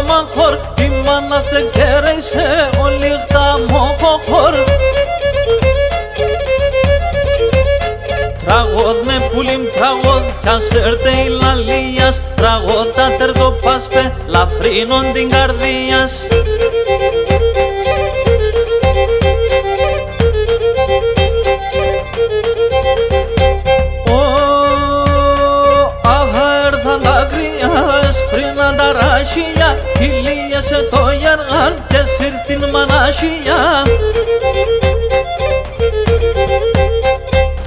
μαχόρ, η μάνα στεκέρεσε όλη χτά μοχοχόρ. Τραγώδ ναι πουλιμ τραγώδ, κι ας έρτε η λαλίας, τραγώδ τα τερτοπάσπε, λαφρύνον την καρδίας. Πρινανταράσια, κυλίασε το γεργάν και σύρ στην μανάσια.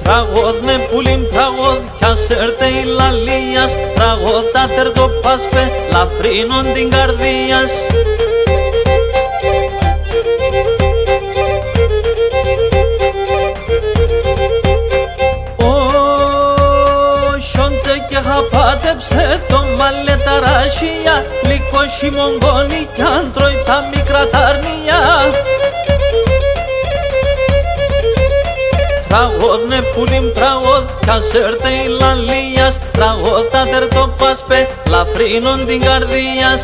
Τραγώδ ναι πουλιμ τραγώδ, κι ας έρτε η λαλίας, τραγώδ τα τερτοπάσπε, λαφρύνον την καρδίας. Χαπάτεψε το μαλλεταράσια, λύκο χειμωγόνι κι αν τρώει τα μικρά τα αρνιά. Τραγώδ ναι πουλιμ τραγώδ, κι ας έρτε η λαλίας, τραγώδ τα τερτοπάσπε, λαφρύνον την καρδίας.